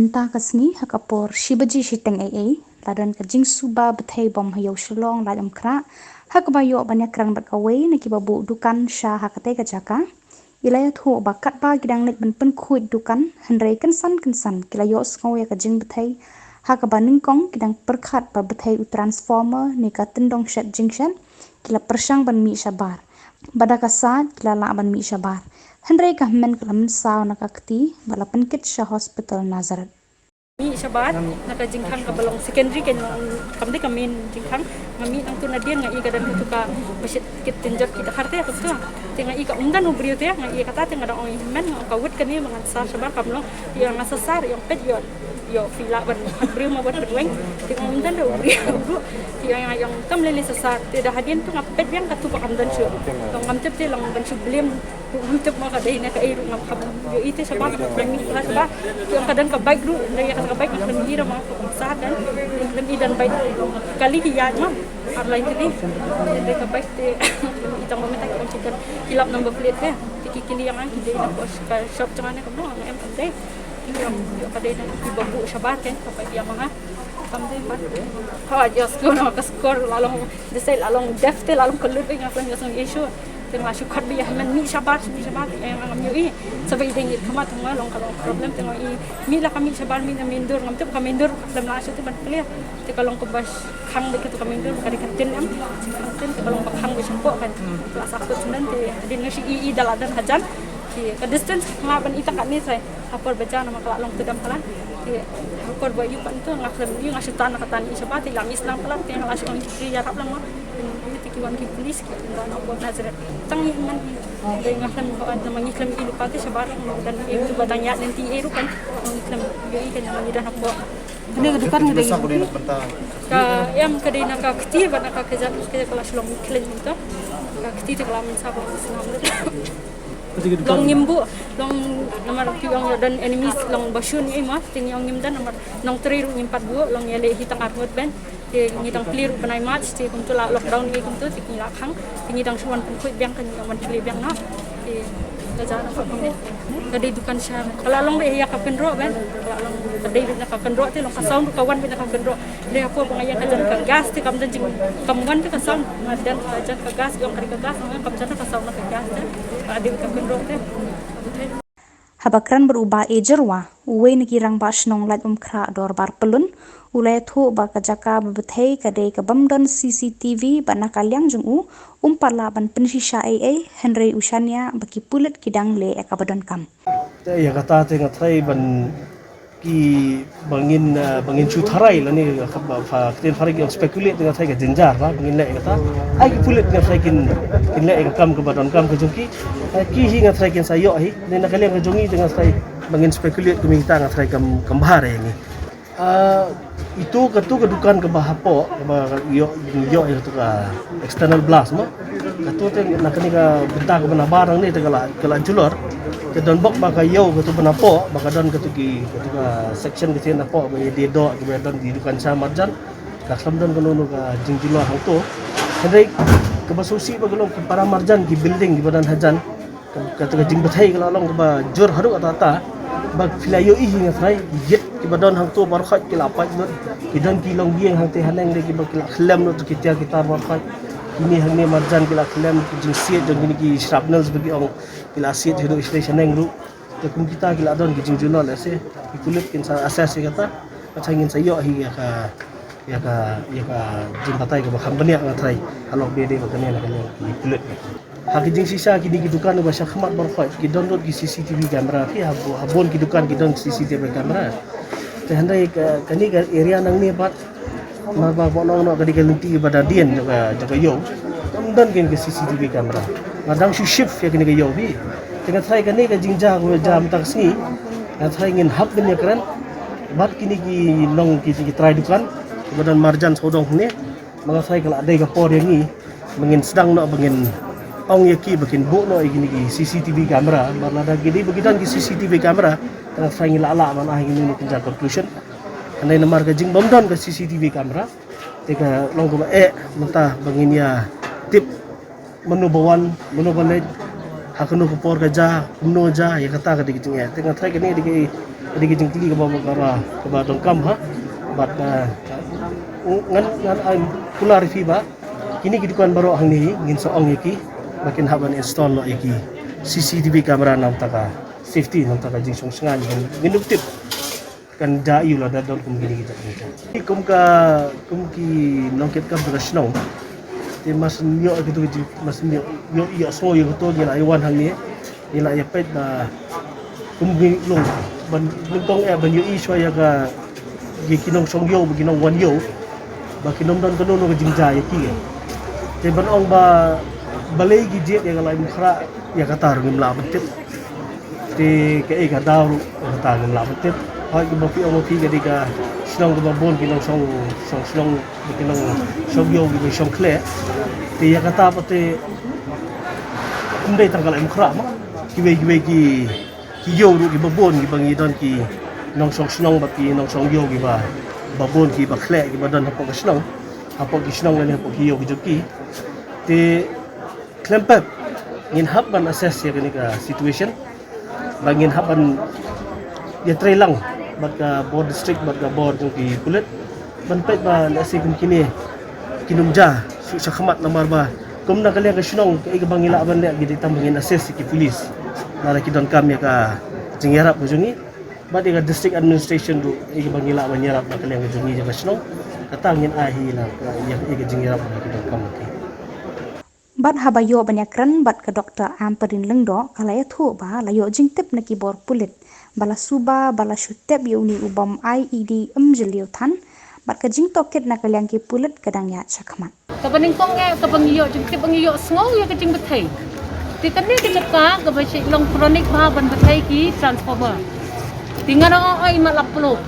benta kasni hakapor shibaji shiteng ai ladan ka jingsu ba bethai bom hayo shlong la kra hakbayo banyak krang bakawai naki babu dukan sha hakate ka jaka ilaya thu bakat ba gidang net ben pen khuit dukan hanrei kan san kilayo sngoya ka jing bethai hakaba ningkong gidang perkhat ba bethai u transformer ni ka tendong shat jingshan kila persang ban mi shabar badaka sa kila la ban mi shabar Henry Kahman Kalam Sao Nakakti, Balapankit Shah Hospital Nazareth. Mi sabat naka jingkang ka balong secondary ken kamde kamin jingkang ngami ang tuna dia ngai ka dan tu ka basit kit tinjak kita kharte ka tu tinga i ka umdan ubriu te ngai kata tinga da oi men ka wut kani mangan sa sabar kamlo yang ngasasar yang pet yo fila ban ubriu ma ban bedweng tinga umdan do ubriu yang tam lele sasar te da hadien tu ngapet yang ka tu ka amdan su tong ngamtep te lang ban su blem ngamtep ma ka dei na ka iru ngam kham yo ite sabat premi la sabat yang kadang ka baik ru dari ka baik nak lebih ramah usaha dan lebih dan baik kali kian mah lain tadi dari ka baik te itang meminta kita cikan kilap number plate deh tiki kili yang ang kita nak shop jangan nak kamu ang MT yang pada nak ibu sabar kan sampai dia mah kamde mat ha just go no ka score lalong desai lalong defte lalong kelut ngak lang yang issue tengah syukur biar men mi sabar yang ngam yui sabai dengit khamat tengah long kalau problem tengah i mi la kami sabar mi mindur ngam tu kami mindur dalam lasu tu ban clear te kalau ko bas khang de tu kami mindur kali katin am katin te kalau khang be sempok kan kelas aku senan te din ngasi i daladan hajan ki ke distance ngaban ita kat ni sai apor baca nama kala long tu dam kalan ki apor boy yu pan tu ngak lem yu ngasi tan katan i sabar te lang islam kalan te lasu orang kiri yarap lang kiwan ki polis ki dan apa Nazareth tangi man de ngaklam ko ad mangiklam ilu pati sa barang dan itu badanya nanti eru kan mangiklam yo ikan mangidan apa ini kedukan ngede ka yam kadai naka kti ba naka keja kelas long klen itu ka kti te kelam sa ko Islam long ngimbu long nomor tiwang dan enemies long basyun ni mah ting yang ngimdan nomor nong triru ngimpat bu long yale hitang armut ben ngidang clear banai match ti kum tu la lockdown ni kum tu ti la khang ti ngidang suan pun khuit biang kan yang man clear biang na ti kaja na kum ni kadai dukan sha kala long be ya ka kendro ben kala long kadai na ka kendro ti long ka sound kawan be na ka kendro le apa pangaya kajan ka gas ti kam dan jing kamuan ti ka sound dan kajan ka gas yang ka gas kam jana ka sound na ka gas adi ka kendro ti Habakran berubah ejerwa, uwe nikirang basnong lat kra dor bar pelun, ulai thu ba kajaka babethei kadai kabamdon CCTV bana kalyang jungu, umpala ban pensisha Henry Ushania baki pulit kidang le ekabadon kam. Ya kata tengah trai ban ki bangin cutharai lah ni ketin farik yang spekulate dengan trai ke jenjar lah bangin le kata ai pulit dengan trai kin le kam ke badon kam ke jungki ki hinga trai kin sayo hi ni nak kalian ke jungi dengan trai bangin spekulate ke minta dengan trai kam bahar ni itu kedukan ke bahapo yo itu ke external blast mo katu teng nak ni ke bentak ke bana barang ni tegala julor ke don bok baka yo ke tu bana po baka don ke tu section ke tian po be dia do ke don di dukan samarjan ka samdon ke nono ka jingjulor hang tu hendai ke basusi bagelong ke para marjan di building di badan hajan ke jing bethai ke lalong ke ba jur haru ata bag filayo i hinga frai yet ki badon hang tu bar khat ki lapat not ki don ki long bieng hang te haneng de ki ba ki khlam not kita bar khat ini hang ne marjan ki khlam ki jing siet don ki shrapnels bagi ong ki la siet hidu station neng ru te kum kita ki la don ki jing junol ase ki kulit kin sa asas kata pachangin sayo hi ya ka jing patai ke bakam baniak ngatrai alok bede bakane la ki kulit haki jing sisa ki di dukan ba syakmat barfat ki download ki CCTV kamera ki habon ki dukan ki don CCTV kamera te handai kani area nang ni bat ma ba bonong no kadi kalunti pada dien jaga yo don kin ki CCTV kamera madang shi shift ya kini ke yo bi tengah try kani ka jing jam taksi na try ngin hab kini kran bat kini ki long ki try dukan badan marjan sodong ni mga try kala adai ka por yang ni mengin sedang no mengin ong yaki bakin bu no igini ki CCTV kamera marna gidi begitan ki CCTV kamera tengah try ngila ala mana ini kenja conclusion andai namar ka jing bomdon ka CCTV kamera teka long ko mentah bangin ya tip menu bawan hakunu ko por ka ja kumno ja ya kata ka digit ya tengah try kini Jadi kijing tili ka ba magara ka ba dongkam ha. But ngan ay pula rifi ba kini gidukan baro hang ni ngin soong iki makin haban install lo iki CCTV kamera nam taka safety nam taka jing song sengan ngin tip kan jayu lah dah dalam gini kita ni kum ki nongket kam dengan snow ti mas nyo gitu mas nyo yo so yo to ni lai wan hang ni lai pet ba kum gi long ban tong ban yo i so ya ga gi kinong song yo gi nong wan yo ba kinom don kono no jing ja ya ki ti ban ong ba balai gi je ya lai khra ya kata ngim la betit ti ke ga daw kata ngim la betit hai cái bao phí cái đi cả xong cái bao bồn cái nông xong cái nông xong vô cái xong khle thì ya kata apa te cũng đây tanggal em khram cái vô cái bao bồn cái bangi don cái nông xong bạc cái nông xong vô cái bao bồn cái bạc khle cái bao don hapok cái xong này hapok cái vô cái joki thì klempet ngin hap ban assess ya cái situation bangin hap ban ya try lang baga board district baga board ng kulit banpet ba na si kini kinumja sa khamat namar ba kum na kaliya ka sinong kay bang ila ban le gidi tambangin assess si police nara kidon kami ka jingyarap mo jungi ba di ka district administration do bang ila ban yarap na kaliya ka jungi ja sinong katangin ahi la ka yang jingyarap na kidon kami Bat habayo banyakran bat ke dokter amperin lengdo kalaya thu ba layo jingtip na kibor pulit bala suba bala shutep yuni ubam IED jeliu than bat ke jing toket na kalyang ki pulit kadang ya chakmat kapaning kong kapangiyo jingtip pangiyo sngo ya kajing bethay ti kanni ti ka ka ba si long chronic ba ban bethay ki transformer tingan ay malaplo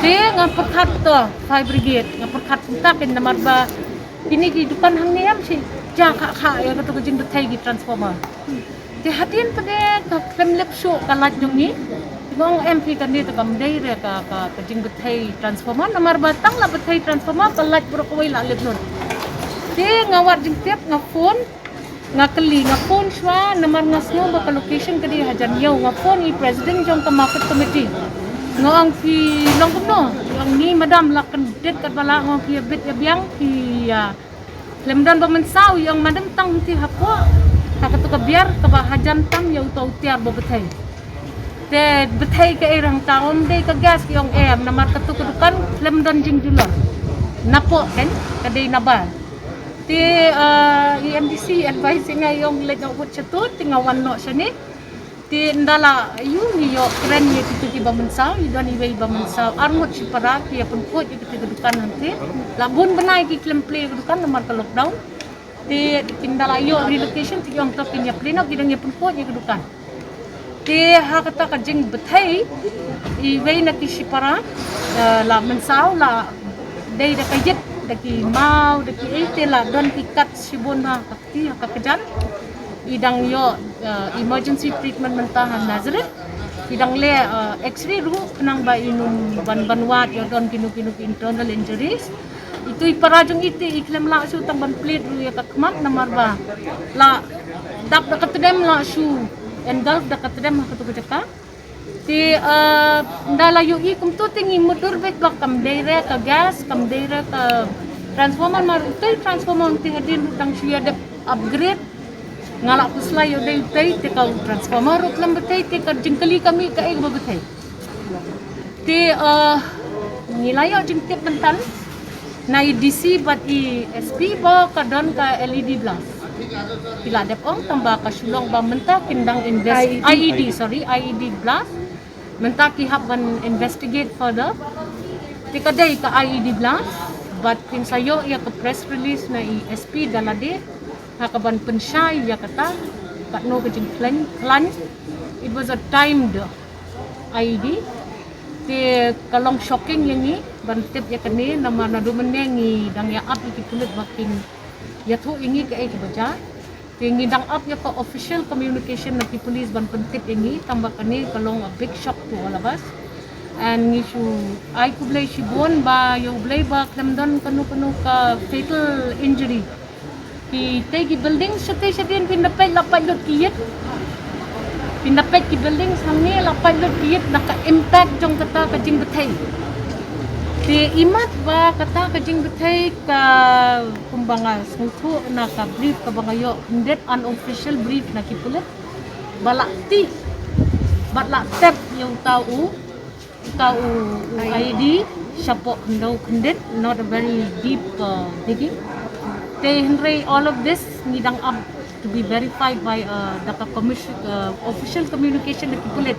ti nga perkhat to fire brigade nga perkhat punta kin namar ba ini di depan hang niam si jaka kha ya katu kajing bethay ki transformer ti hatin pade ka klem lep show kalat jong ni ngong MP kan ni takam dei re ka kajing bethay transformer namar batang la bethay transformer kalat bro ko la lep non ti ngawat jing tiap nga phone nga kali nga phone shwa namar nga snow ba ka location kadi hajan yaw nga phone i president jong ka market committee ngong ki long no yang ni madam la kan det kat bala ngong ki bit ya biang ki lemdan ba mensaw yang madam tang ti hapo kakatu ka biar ka ba hajan tam yaw to tiar ba bethay te bethay ka irang taon de ka gas ki ong namar katu kudukan lemdan jing julon napo kan kadai nabal ti EMDC advice nga yung leg ng utchatut tingawan no siya ni ti ndala yu ni yo kren ni ti ba mensaw yu dan iwe ba mensaw armut si para ki pun ko yu ti kudukan nanti labun benai ki klem play kudukan namar ka lockdown ti tindala yo relocation ti yung to pinya pleno gidang pun ko yu kudukan ti hakata ka jing bethay iwe na ki si para la mensaw la day da kayit daki mau daki ite la don tikat sibon ha kakti kakajan idang yo emergency treatment mentahan Nazareth idang le x-ray ru penang ba inum ban-banwat yo don kinu internal injuries itu iparajung ite iklem la su tang ban plate ru ya kakmat namar ba la dap da katdem la su engulf da katdem ha katu jaka ti ndala yu i kum tu tingi motor bet bak kam deire ka gas kam deire ka transformer mar utai transformer ti hadin tang suya de upgrade ngala pusla yu de utai ti ka transformer utlam betai ti ka jingkali kami ka eg betai ti nilai jingtip bentan na DC bat i SP ba ka don ka LED blast pila depong tambah ka sulong ba menta kindang invest IED blast menta ki haban investigate further tikadai ka IED blast but kin sayo ya ka press release na SP dalade hakaban pensay ya kata katno kajing plan it was a timed IED ti kalong shocking yang ni bantip ya kani nama na dumenengi dang ya up ikikulit bakin ya thu ingi ka ek baja tingi dang up ya ka official communication na ki police ban pentip ingi tambah kani kalong a big shock to all of us and ngishu ay kublay shibon ba yung blay ba klamdon kanu ka fatal injury ki tegi building shate din pinapay lapay lot kiyet pinapet ki building sange lapat lo kiit naka impact jong kata kajing betai. Di imat ba kata kajing betai ka kumbanga sungtu na ka brief ka bangayo hindet unofficial brief na kipulit balakti batla tep yung tau ID siapo no hindet not a very deep digging. They Henry all of this nidang up to be verified by the official communication na kipulit